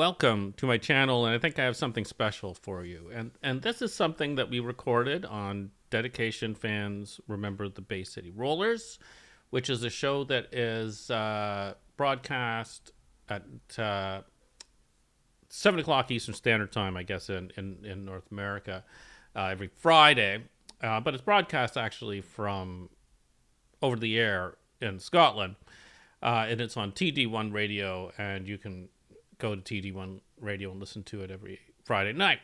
welcome to my channel, and I think I have something special for you. And this is something that we recorded on Dedication Fans Remember the Bay City Rollers, which is a show that is broadcast at 7 o'clock Eastern Standard Time, I guess, in North America, every Friday. But it's broadcast actually from over the air in Scotland. And it's on TD1 Radio, and you can go to TD1 Radio and listen to it every Friday night.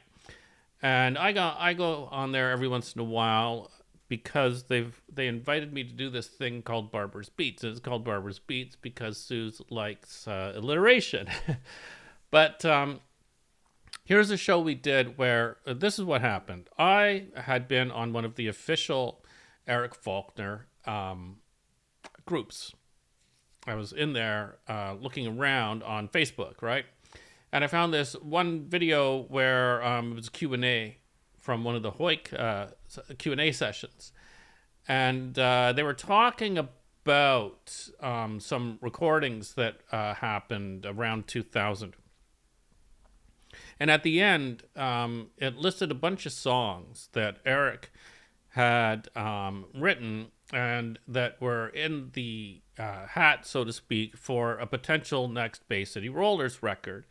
And I go on there every once in a while because they invited me to do this thing called Barber's Beats. And it's called Barber's Beats because Suze likes alliteration. But here's a show we did where this is what happened. I had been on one of the official Eric Faulkner groups. I was in there looking around on Facebook, right? And I found this one video where it was a Q&A from one of the Hoik Q&A sessions. And they were talking about some recordings that happened around 2000. And at the end, it listed a bunch of songs that Eric had written and that were in the hat, so to speak, for a potential next Bay City Rollers record.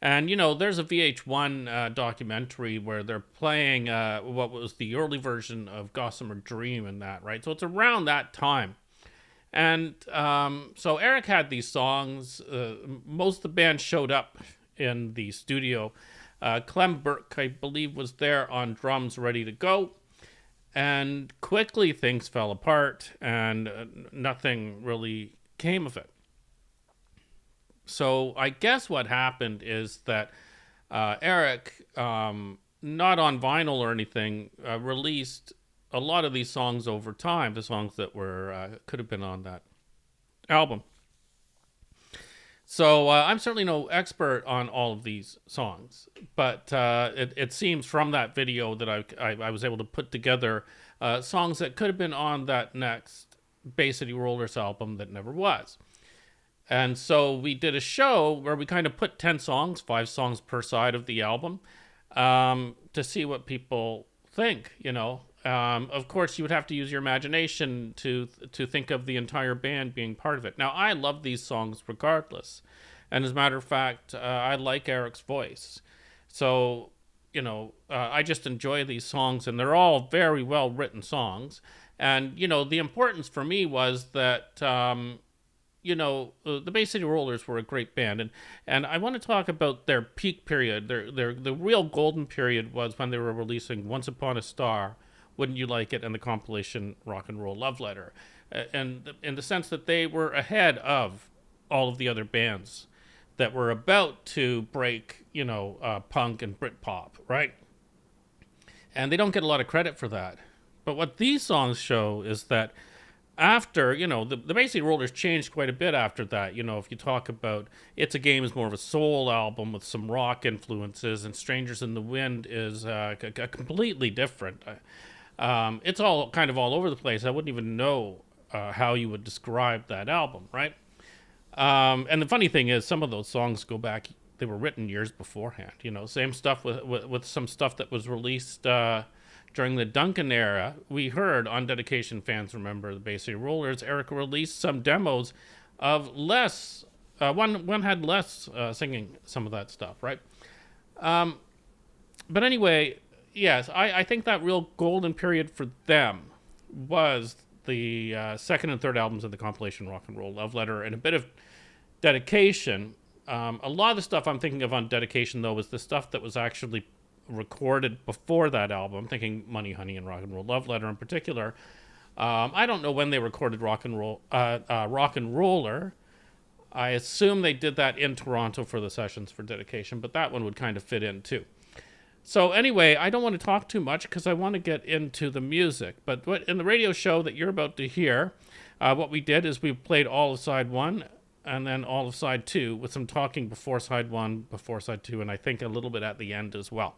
And, you know, there's a VH1 documentary where they're playing what was the early version of Gossamer Dream and that, right? So it's around that time. And so Eric had these songs. Most of the band showed up in the studio. Clem Burke, I believe, was there on drums ready to go. And quickly things fell apart and nothing really came of it. So I guess what happened is that Eric, not on vinyl or anything, released a lot of these songs over time, the songs that were could have been on that album. So I'm certainly no expert on all of these songs, but it seems from that video that I was able to put together songs that could have been on that next Bay City Rollers album that never was. And so we did a show where we kind of put 10 songs, 5 songs per side of the album, to see what people think, you know. Of course, you would have to use your imagination to think of the entire band being part of it. Now, I love these songs regardless. And as a matter of fact, I like Eric's voice. So, you know, I just enjoy these songs, and they're all very well-written songs. And, you know, the importance for me was that, you know, the Bay City Rollers were a great band. And I want to talk about their peak period. The real golden period was when they were releasing Once Upon a Star, Wouldn't You Like It, and the compilation Rock and Roll Love Letter. And in the sense that they were ahead of all of the other bands that were about to break, you know, punk and Britpop, right? And they don't get a lot of credit for that. But what these songs show is that after, you know, the Bay City Rollers changed quite a bit after that. You know, if you talk about It's a Game is more of a soul album with some rock influences, and Strangers in the Wind is completely different. It's all kind of all over the place. I wouldn't even know how you would describe that album, right? And the funny thing is, some of those songs go back, they were written years beforehand. You know, same stuff with some stuff that was released during the Duncan era. We heard on Dedication Fans Remember the Bay City Rollers, Eric released some demos of less, one had less singing some of that stuff, right? But anyway, yes, I think that real golden period for them was the second and third albums of the compilation Rock and Roll Love Letter and a bit of Dedication. A lot of the stuff I'm thinking of on Dedication, though, was the stuff that was actually recorded before that album. I'm thinking Money, Honey, and Rock and Roll Love Letter in particular. I don't know when they recorded Rock and Roller. I assume they did that in Toronto for the sessions for Dedication, but that one would kind of fit in too. So anyway, I don't want to talk too much because I want to get into the music. But in the radio show that you're about to hear, what we did is we played all of side 1 and then all of side 2 with some talking before side 1, before side 2, and I think a little bit at the end as well.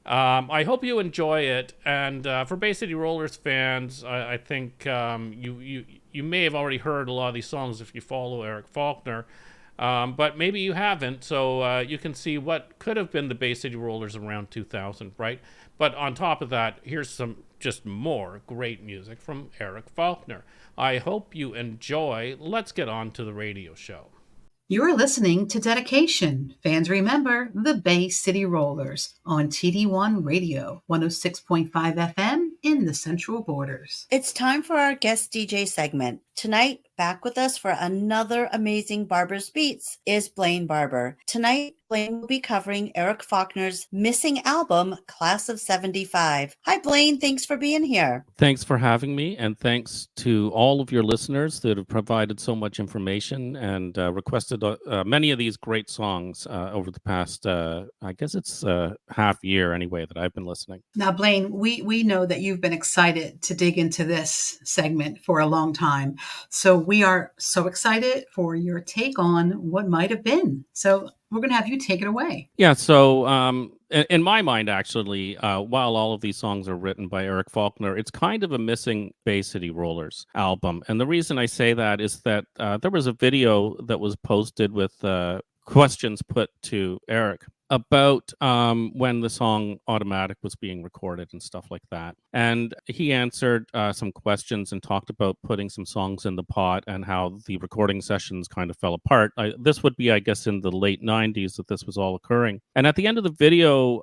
I hope you enjoy it. And for Bay City Rollers fans, I think you may have already heard a lot of these songs if you follow Eric Faulkner. But maybe you haven't, so you can see what could have been the Bay City Rollers around 2000, right? But on top of that, here's some just more great music from Eric Faulkner. I hope you enjoy. Let's get on to the radio show. You're listening to Dedication. Fans remember the Bay City Rollers on TD1 Radio, 106.5 FM in the Central Borders. It's time for our guest DJ segment. Tonight, back with us for another amazing Barber's Beats is Blaine Barber. Tonight, Blaine will be covering Eric Faulkner's missing album, Class of 75. Hi, Blaine. Thanks for being here. Thanks for having me, and thanks to all of your listeners that have provided so much information and requested many of these great songs over the past, I guess it's half year anyway that I've been listening. Now, Blaine, we know that you've been excited to dig into this segment for a long time. So we are so excited for your take on what might have been. So we're going to have you take it away. Yeah, so in my mind, actually, while all of these songs are written by Eric Faulkner, it's kind of a missing Bay City Rollers album. And the reason I say that is that there was a video that was posted with questions put to Eric about when the song Automatic was being recorded and stuff like that. And he answered some questions and talked about putting some songs in the pot and how the recording sessions kind of fell apart. This would be, I guess, in the late 90s that this was all occurring. And at the end of the video,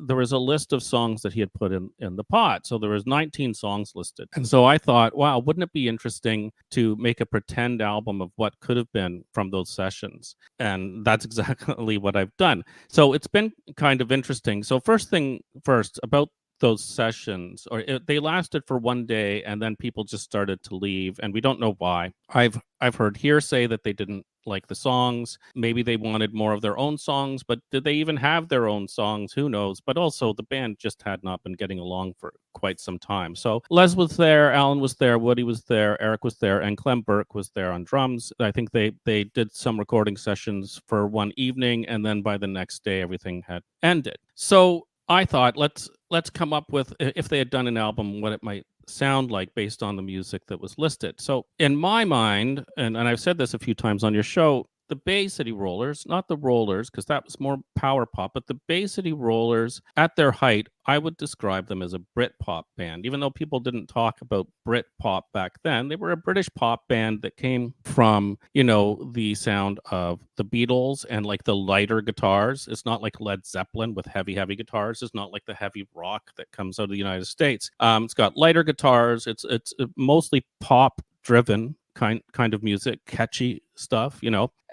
there was a list of songs that he had put in the pot. So there was 19 songs listed. And so I thought, wow, wouldn't it be interesting to make a pretend album of what could have been from those sessions? And that's exactly what I've done. So it's been kind of interesting. So first thing first, about those sessions, they lasted for one day, and then people just started to leave, and we don't know why. I've heard hearsay that they didn't like the songs. Maybe they wanted more of their own songs, but did they even have their own songs? Who knows? But also, the band just had not been getting along for quite some time. So Les was there, Alan was there, Woody was there, Eric was there, and Clem Burke was there on drums. I think they did some recording sessions for one evening, and then by the next day, everything had ended. So I thought, let's come up with, if they had done an album, what it might sound like based on the music that was listed. So in my mind, and I've said this a few times on your show, the Bay City Rollers, not the Rollers, because that was more power pop, but the Bay City Rollers, at their height, I would describe them as a Brit pop band. Even though people didn't talk about Brit pop back then, they were a British pop band that came from, the sound of the Beatles and like the lighter guitars. It's not like Led Zeppelin with heavy guitars. It's not like the heavy rock that comes out of the United States. It's got lighter guitars. It's mostly pop driven kind of music, catchy stuff,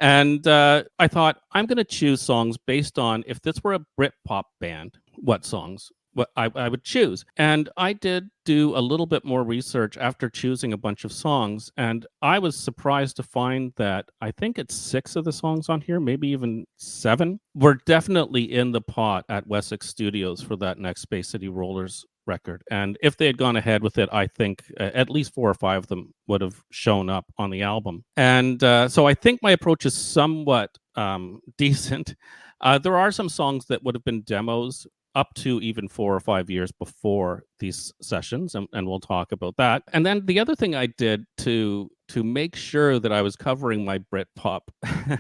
And I thought, I'm going to choose songs based on, if this were a Brit pop band, what songs what I would choose. And I did do a little bit more research after choosing a bunch of songs, and I was surprised to find that I think it's 6 of the songs on here, maybe even 7, were definitely in the pot at Wessex Studios for that next Space City Rollers record. And if they had gone ahead with it, I think at least 4 or 5 of them would have shown up on the album. And so I think my approach is somewhat decent. There are some songs that would have been demos up to even 4 or 5 years before these sessions, and we'll talk about that. And then the other thing I did to make sure that I was covering my Britpop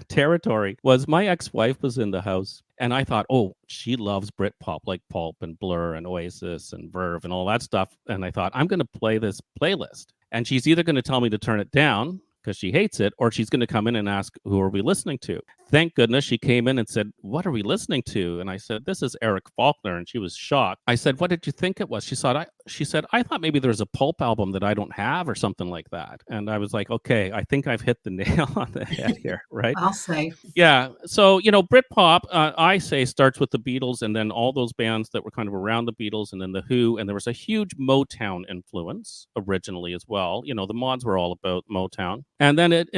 territory was my ex-wife was in the house, and I thought, oh, she loves Britpop, like Pulp and Blur and Oasis and Verve and all that stuff. And I thought, I'm going to play this playlist, and she's either going to tell me to turn it down because she hates it, or she's going to come in and ask, who are we listening to? Thank goodness she came in and said, what are we listening to? And I said, this is Eric Faulkner. And she was shocked. I said, what did you think it was? She said, I thought maybe there's a Pulp album that I don't have or something like that. And I was like, okay, I think I've hit the nail on the head here, right? I'll say. Yeah. So, Britpop, I say, starts with the Beatles and then all those bands that were kind of around the Beatles and then the Who. And there was a huge Motown influence originally as well. The mods were all about Motown. And then it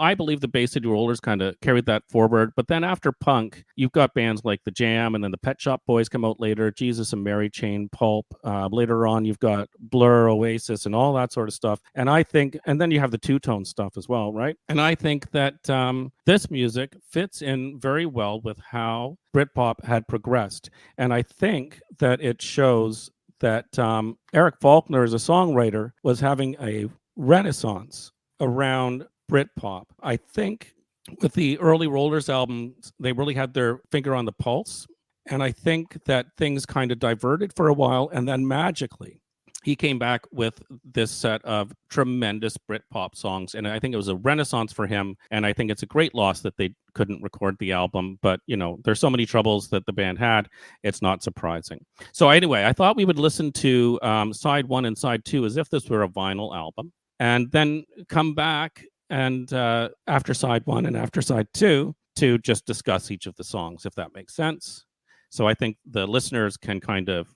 I believe the Bay City Rollers kind of carried that forward. But then after punk, you've got bands like the Jam, and then the Pet Shop Boys come out later, Jesus and Mary Chain, Pulp. Later on, you've got Blur, Oasis, and all that sort of stuff. And then you have the two-tone stuff as well, right? And I think that this music fits in very well with how Britpop had progressed. And I think that it shows that Eric Faulkner, as a songwriter, was having a renaissance around Britpop. I think with the early Rollers albums, they really had their finger on the pulse. And I think that things kind of diverted for a while. And then magically, he came back with this set of tremendous Britpop songs. And I think it was a renaissance for him. And I think it's a great loss that they couldn't record the album. But, there's so many troubles that the band had. It's not surprising. So anyway, I thought we would listen to side 1 and side 2 as if this were a vinyl album. And then come back and after side 1 and after side 2 to just discuss each of the songs, if that makes sense. So I think the listeners can kind of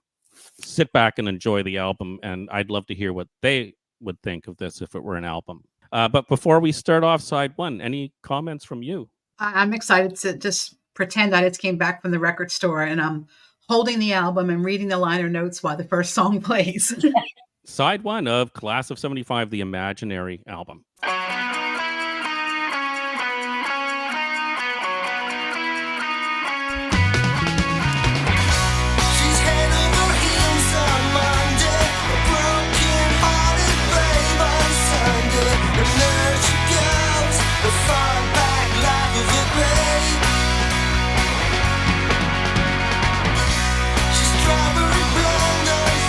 sit back and enjoy the album, and I'd love to hear what they would think of this if it were an album. But before we start off side 1, any comments from you? I'm excited to just pretend that it came back from the record store and I'm holding the album and reading the liner notes while the first song plays. Side 1 of Class of 75, the Imaginary album.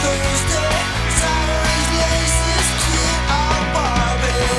Thursday, Saturday's laces, kid, oh Barbie.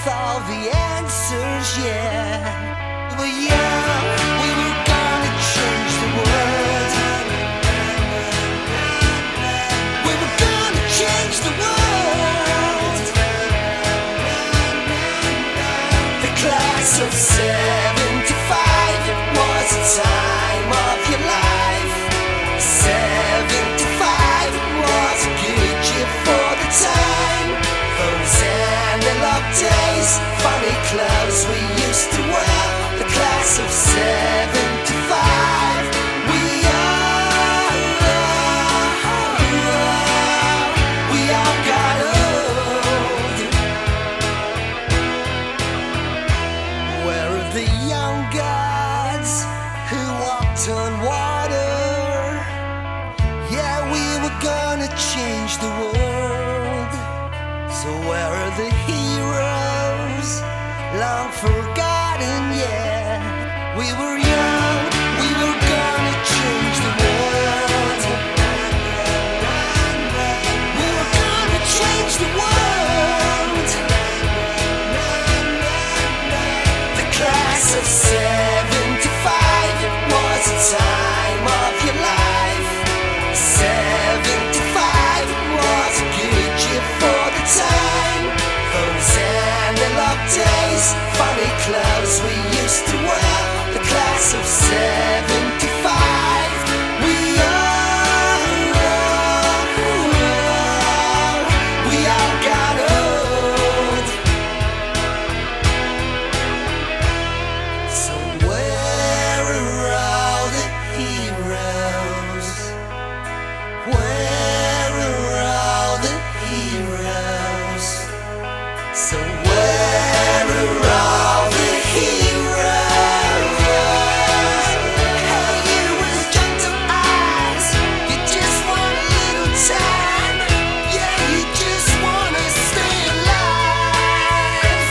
with all the answers, yeah. We were young, we were gonna change the world. We were gonna change the world. The class of 75, it was a time of your life. 75 was a good year for the time. Those analog days, funny clothes we used to wear. The class of 75, we all got old. Where are the young gods who walked on water? Yeah, we were gonna change the world. So where are the heroes, long forgotten, yeah. We were young, we were gonna change the world. We were gonna change the world. The class of 75, it was a time of your life. 75 was a good year for the time. Those analog days, funny clothes we used to wear. The class of 75, we all got old. So where are all the heroes? Where are all the heroes? So where are all the heroes? Hey, you with gentle eyes, you just want a little time. Yeah, you just wanna stay alive.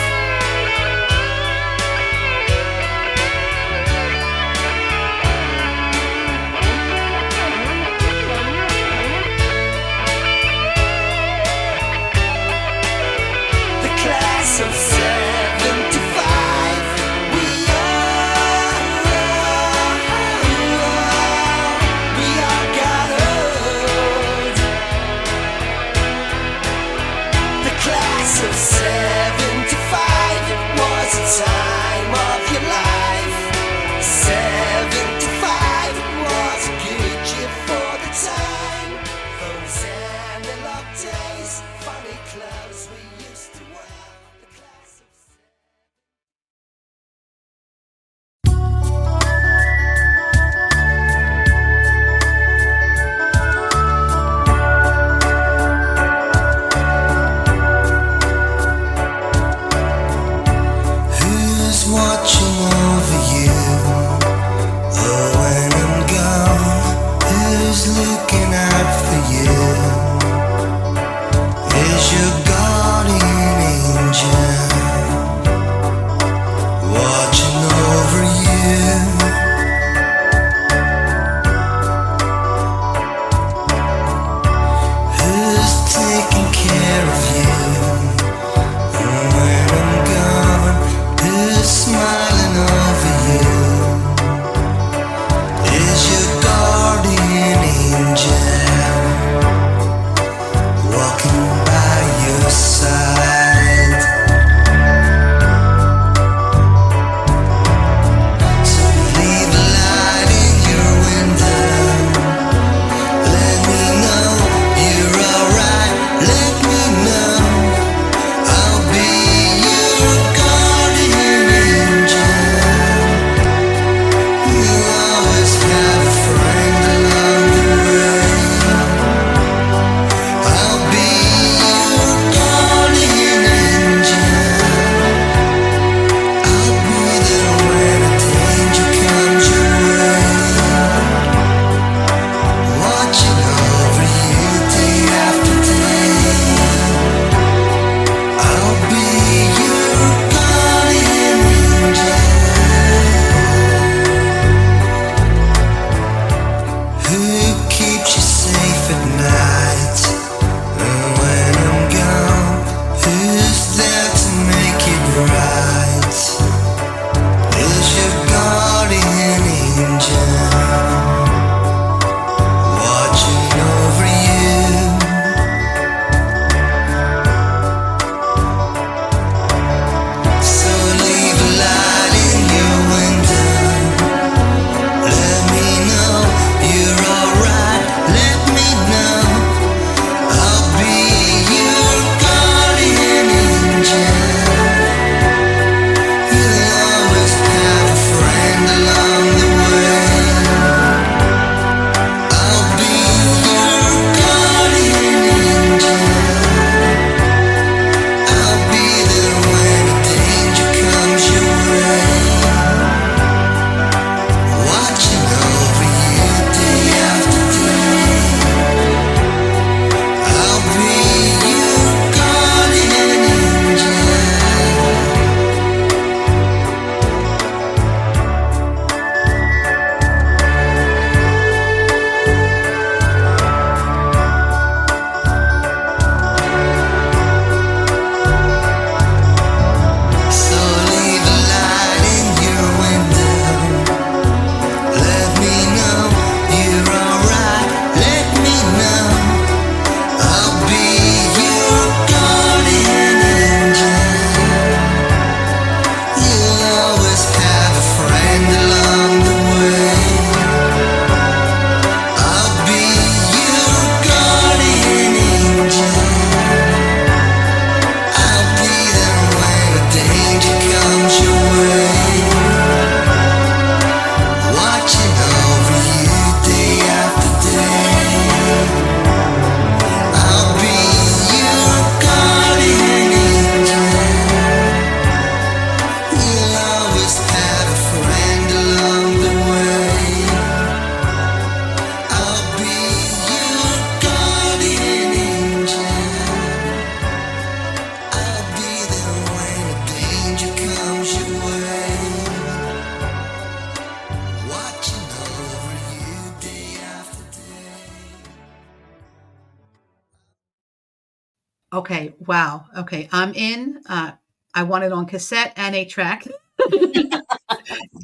Okay, wow. Okay, I'm in. I want it on cassette and 8-track.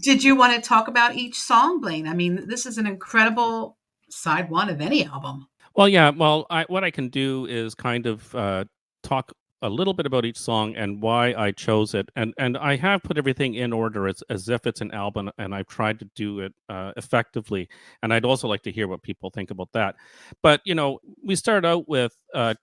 Did you want to talk about each song, Blaine? I mean, this is an incredible side one of any album. Well, yeah. Well, what I can do is kind of talk a little bit about each song and why I chose it, and I have put everything in order as if it's an album, and I've tried to do it effectively. And I'd also like to hear what people think about that. But we start out with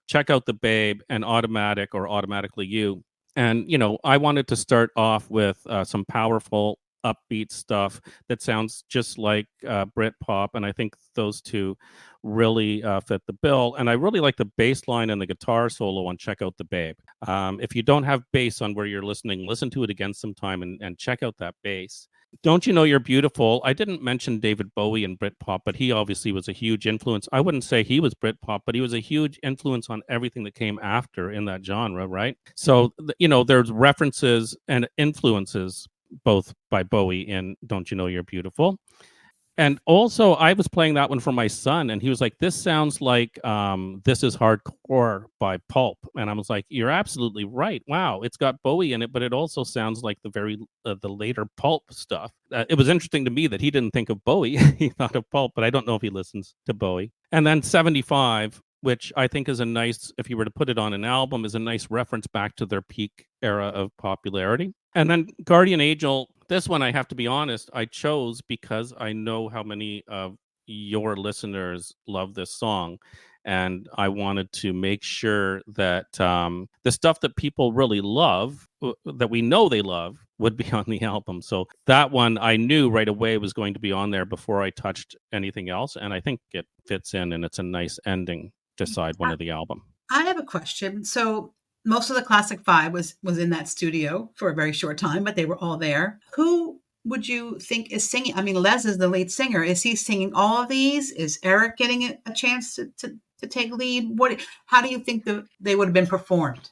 "Check Out the Babe" and "Automatic" or "Automatically You," and I wanted to start off with some powerful, upbeat stuff that sounds just like Britpop, and I think those two really fit the bill. And I really like the bass line and the guitar solo on "Check Out the Babe." If you don't have bass on where you're listening, listen to it again sometime and check out that bass. "Don't You Know You're Beautiful." I didn't mention David Bowie in Britpop, but he obviously was a huge influence. I wouldn't say he was Britpop, but he was a huge influence on everything that came after in that genre, right? So, there's references and influences both by Bowie in "Don't You Know You're Beautiful." And also, I was playing that one for my son, and he was like, "This sounds like This Is Hardcore by Pulp." And I was like, "You're absolutely right. Wow, it's got Bowie in it, but it also sounds like the later Pulp stuff." It was interesting to me that he didn't think of Bowie; he thought of Pulp, but I don't know if he listens to Bowie. And then 75, which I think is a nice, if you were to put it on an album, is a nice reference back to their peak era of popularity. And then Guardian Angel, this one, I have to be honest, I chose because I know how many of your listeners love this song. And I wanted to make sure that the stuff that people really love, that we know they love, would be on the album. So that one I knew right away was going to be on there before I touched anything else. And I think it fits in, and it's a nice ending to side one of the album. I have a question. So most of the Classic Five was in that studio for a very short time, but they were all there. Who would you think is singing? I mean, Les is the lead singer. Is he singing all of these? Is Eric getting a chance to take lead? How do you think they would have been performed?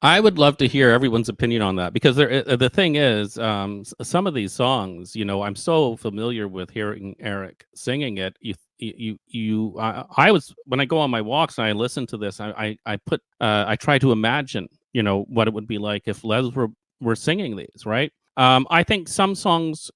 I would love to hear everyone's opinion on that, because the thing is, some of these songs, I'm so familiar with hearing Eric singing it. I was, when I go on my walks and I listen to this, I try to imagine, what it would be like if Les were singing these, right? I think some songs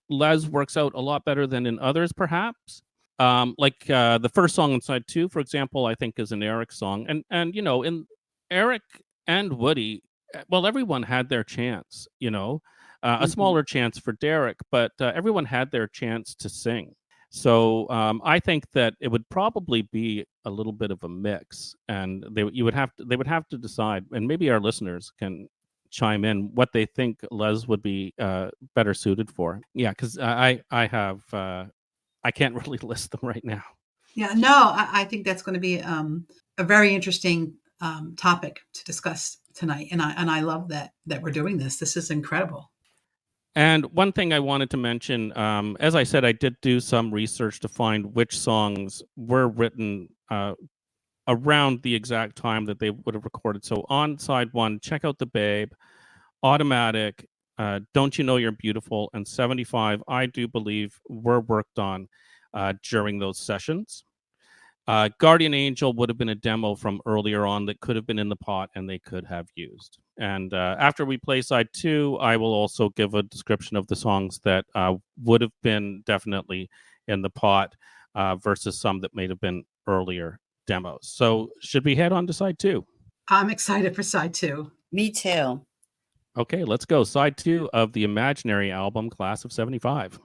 Les works out a lot better than in others, perhaps. Like the first song on side 2, for example, I think is an Eric song, and in Eric and Woody, well, everyone had their chance, a smaller chance for Derek, but everyone had their chance to sing. So I think that it would probably be a little bit of a mix, and they would have to decide, and maybe our listeners can chime in what they think Les would be better suited for. Yeah, because I can't really list them right now. Yeah, no, I think that's going to be a very interesting topic to discuss tonight, and I love that we're doing this. This is incredible. And one thing I wanted to mention, as I said, I did do some research to find which songs were written around the exact time that they would have recorded. So on side 1, "Check Out the Babe," "Automatic," "Don't You Know You're Beautiful," and 75, I do believe were worked on during those sessions. Guardian Angel would have been a demo from earlier on that could have been in the pot and they could have used. And after we play side 2, I will also give a description of the songs that would have been definitely in the pot versus some that may have been earlier demos. So should we head on to side 2? I'm excited for side 2. Me too. Okay, let's go. Side 2 of the Imaginary album, Class of 75.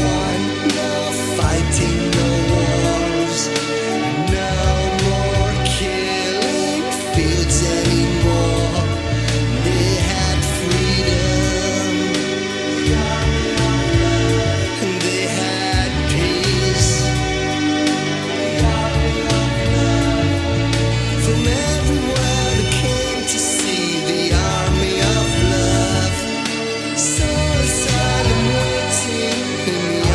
won. No fighting, no wars, no more killing fields anymore. They had freedom, and they had peace. From everywhere they came to see the army of love. So asylum waiting in the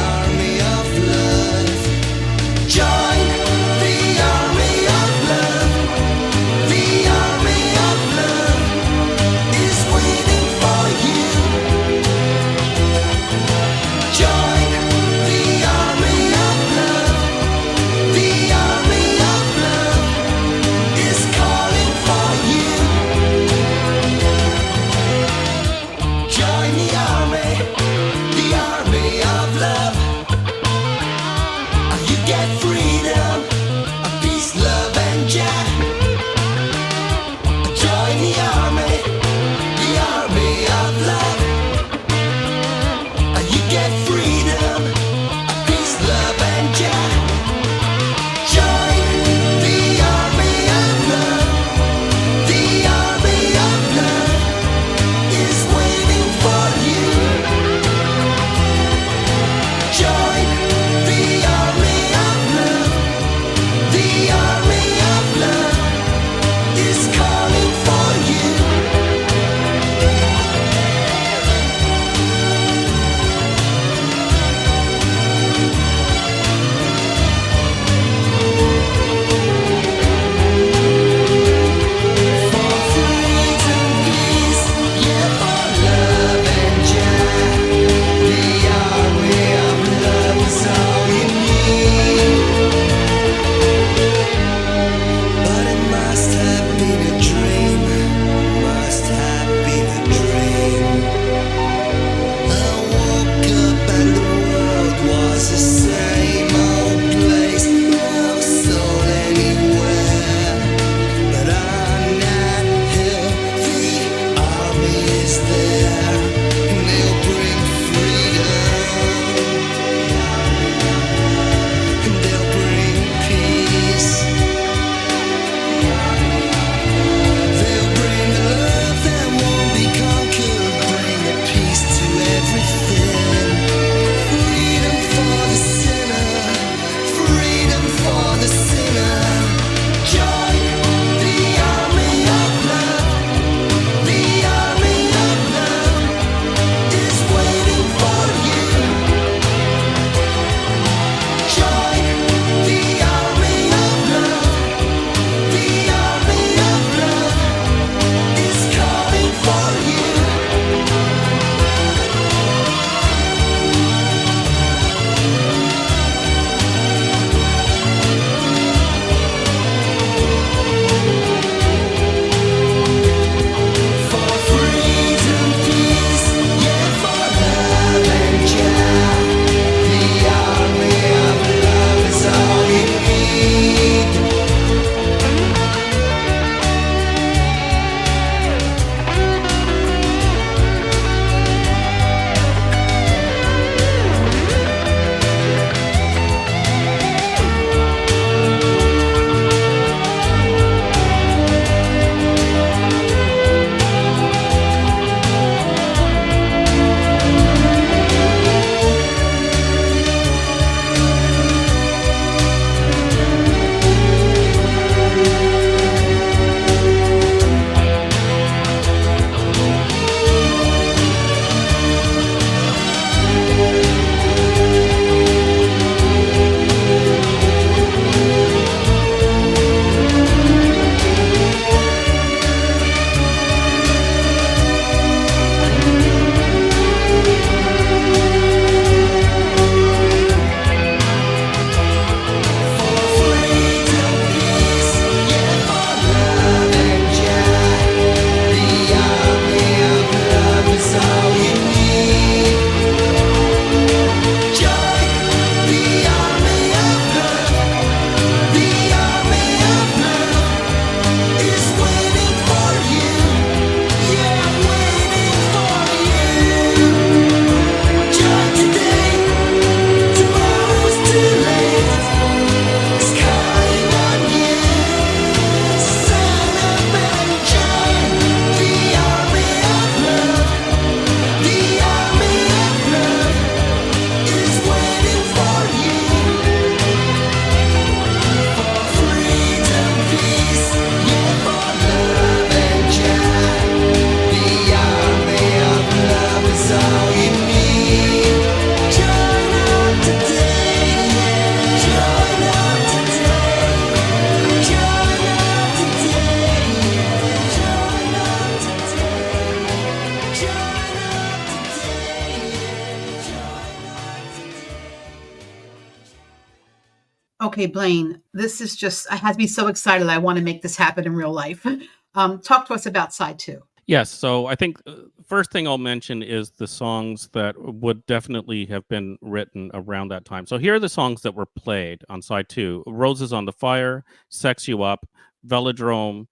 Okay, Blaine, this is just, I had me so excited. I want to make this happen in real life. Talk to us about side two. Yes, so I think first thing I'll mention is the songs that would definitely have been written around that time. So here are the songs that were played on side two: "Roses on the Fire," "Sex You Up," "Velodrome,"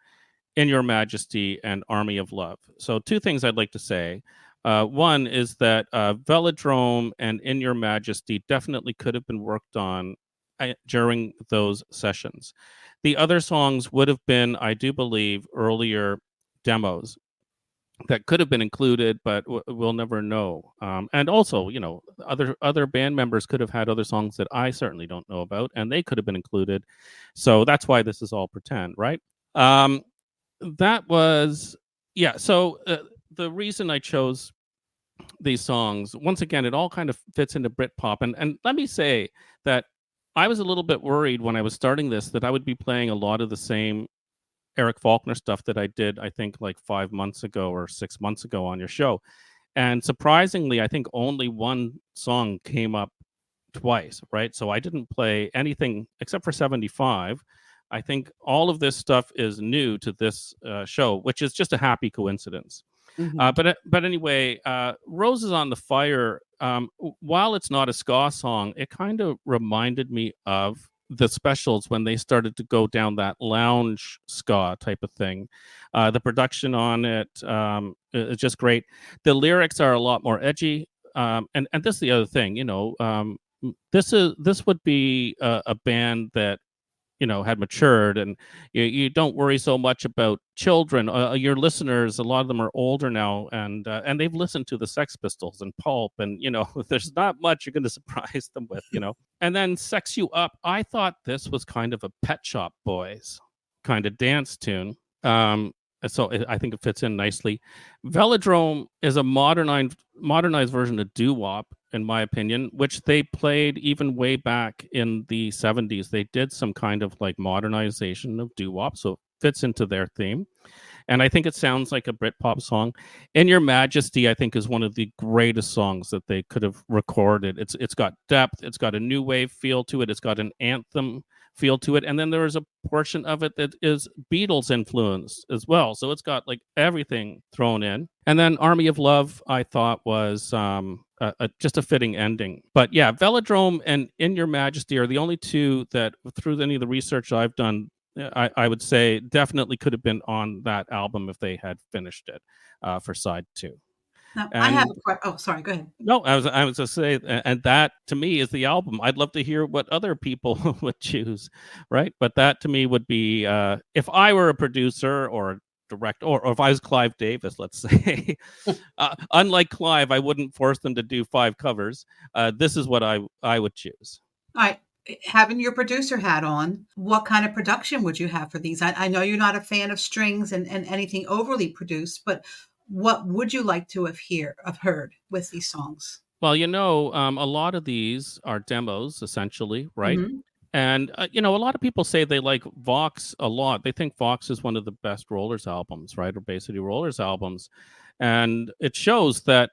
"In Your Majesty," and "Army of Love." So two things I'd like to say. One is that Velodrome and "In Your Majesty" definitely could have been worked on during those sessions. The other songs would have been, I do believe, earlier demos that could have been included, but we'll never know. And also, other band members could have had other songs that I certainly don't know about, and they could have been included. So that's why this is all pretend, right? Um, that was yeah. So the reason I chose these songs, once again, it all kind of fits into Britpop, and let me say that I was a little bit worried when I was starting this that I would be playing a lot of the same Eric Faulkner stuff that I did, I think, like 5 months ago or 6 months ago on your show. And surprisingly, I think only one song came up twice, right? So I didn't play anything except for 75. I think all of this stuff is new to this show, which is just a happy coincidence. Mhm. But anyway, "Roses on the Fire," while it's not a ska song, it kind of reminded me of the Specials when they started to go down that lounge ska type of thing. The production on it is just great. The lyrics are a lot more edgy, and this is the other thing. This would be a band that had matured, and you don't worry so much about children. Your listeners, a lot of them are older now, and they've listened to the Sex Pistols and Pulp, and there's not much you're going to surprise them with. And then "Sex You Up," I thought this was kind of a Pet Shop Boys kind of dance tune. So I think it fits in nicely. "Velodrome" is a modernized version of doo-wop, in my opinion, which they played even way back in the 70s. They did some kind of like modernization of doo-wop, so it fits into their theme. And I think it sounds like a Britpop song. "In Your Majesty," I think, is one of the greatest songs that they could have recorded. It's got depth, it's got a new wave feel to it, it's got an anthem feel to it, and then there is a portion of it that is Beatles influenced as well. So it's got like everything thrown in. And then "Army of Love," I thought was just a fitting ending. But yeah, "Velodrome" and "In Your Majesty" are the only two that, through any of the research I've done, I would say definitely could have been on that album if they had finished it for side two. Now, I have And a question. Oh, sorry. Go ahead. no, I was to say, and that to me is the album. I'd love to hear what other people would choose, right? But that to me would be if I were a producer or a director, or if I was Clive Davis, let's say. Unlike Clive, I wouldn't force them to do 5 covers. This is what I would choose. All right. Having your producer hat on, what kind of production would you have for these? I know you're not a fan of strings and anything overly produced, but what would you like to have heard with these songs? Well, a lot of these are demos, essentially, right? Hmm. And a lot of people say they like Vox a lot. They think Vox is one of the best Rollers albums, right, or Bay City Rollers albums, and it shows that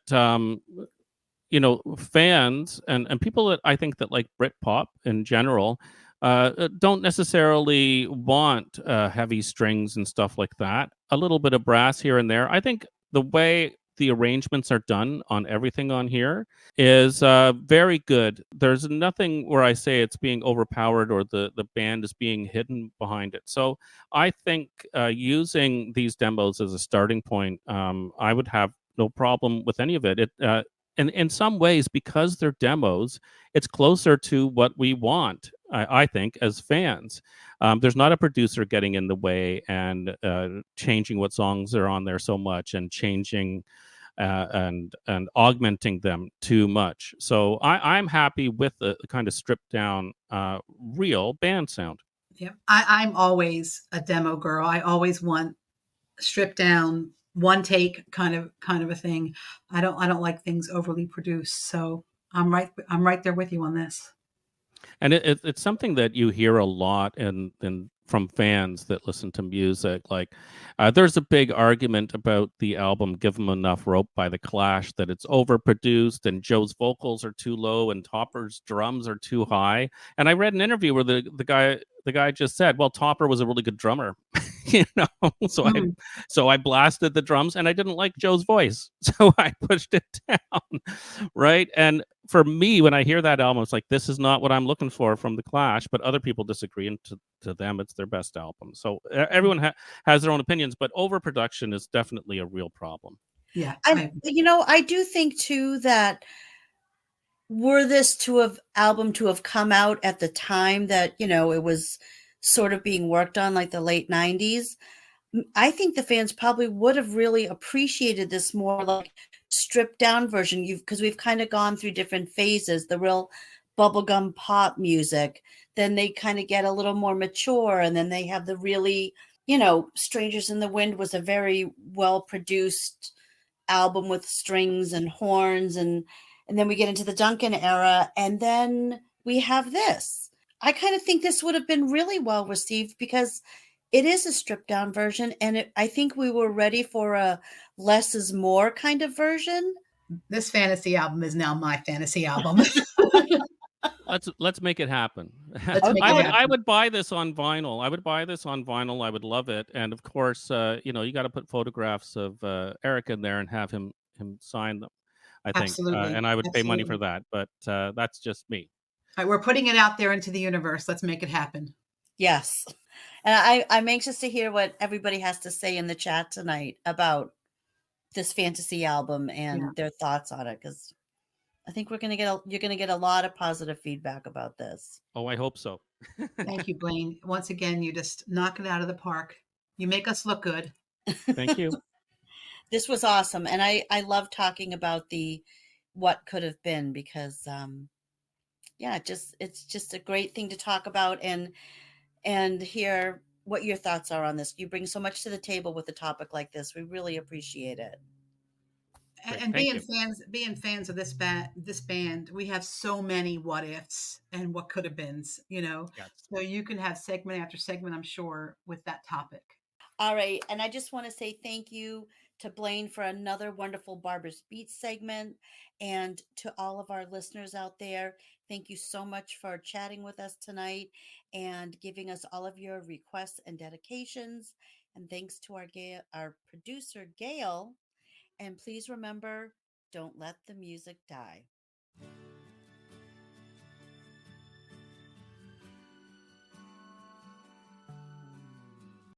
fans and people that I think that like Britpop in general don't necessarily want heavy strings and stuff like that. A little bit of brass here and there. I think the way the arrangements are done on everything on here is very good. There's nothing where I say it's being overpowered or the band is being hidden behind it. So I think using these demos as a starting point, I would have no problem with any of it. And in some ways, because they're demos, it's closer to what we want, I think, as fans. There's not a producer getting in the way and changing what songs are on there so much and changing and augmenting them too much. So I'm happy with the kind of stripped down, real band sound. Yeah, I'm always a demo girl. I always want stripped down, one take kind of a thing. I don't like things overly produced. So I'm right there with you on this. And it's something that you hear a lot and from fans that listen to music. Like, there's a big argument about the album "Give 'Em Enough Rope" by the Clash, that it's overproduced and Joe's vocals are too low and Topper's drums are too high. And I read an interview where the guy just said, "Well, Topper was a really good drummer." you know Mm. so I blasted the drums and I didn't like Joe's voice, so I pushed it down. Right. And for me, when I hear that album, it's like, this is not what I'm looking for from the Clash, but other people disagree, and to them it's their best album. So everyone has their own opinions, but overproduction is definitely a real problem. Yeah, And I do think too that were this album to have come out at the time that, it was sort of being worked on, like the late 90s, I think the fans probably would have really appreciated this more like stripped down version. Because we've kind of gone through different phases, the real bubblegum pop music, then they kind of get a little more mature, and then they have the really, Strangers in the Wind was a very well produced album with strings and horns, and then we get into the Duncan era, and then we have this. I kind of think this would have been really well received because it is a stripped down version, and I think we were ready for a less is more kind of version. this fantasy album is now my fantasy album. Let's make it happen. Let's make I it would Okay. I happen. would buy this on vinyl. I would buy this on vinyl. I would love it. And of course, you got to put photographs of Eric in there and have him sign them, I think. Absolutely. And I would pay money for Absolutely. that. But that's just me. All right, we're putting it out there into the universe. Let's make it happen. Yes. And I'm anxious to hear what everybody has to say in the chat tonight about this fantasy album Yeah. and their thoughts on it, because I think you're going to get a lot of positive feedback about this. Oh, I hope so. Thank you, Blaine. Once again, you just knock it out of the park. You make us look good. Thank you. This was awesome, and I love talking about the what could have been, because yeah, it's just a great thing to talk about and hear what your thoughts are on this. You bring so much to the table with a topic like this. We really appreciate it. Great. And Thank you. being fans of this band, we have so many what ifs and what could have beens, Yes. So you can have segment after segment, I'm sure, with that topic. All right. And I just want to say thank you to Blaine for another wonderful Barbara's Beats segment. And to all of our listeners out there, thank you so much for chatting with us tonight and giving us all of your requests and dedications. And thanks to our producer, Gail. And please remember, don't let the music die.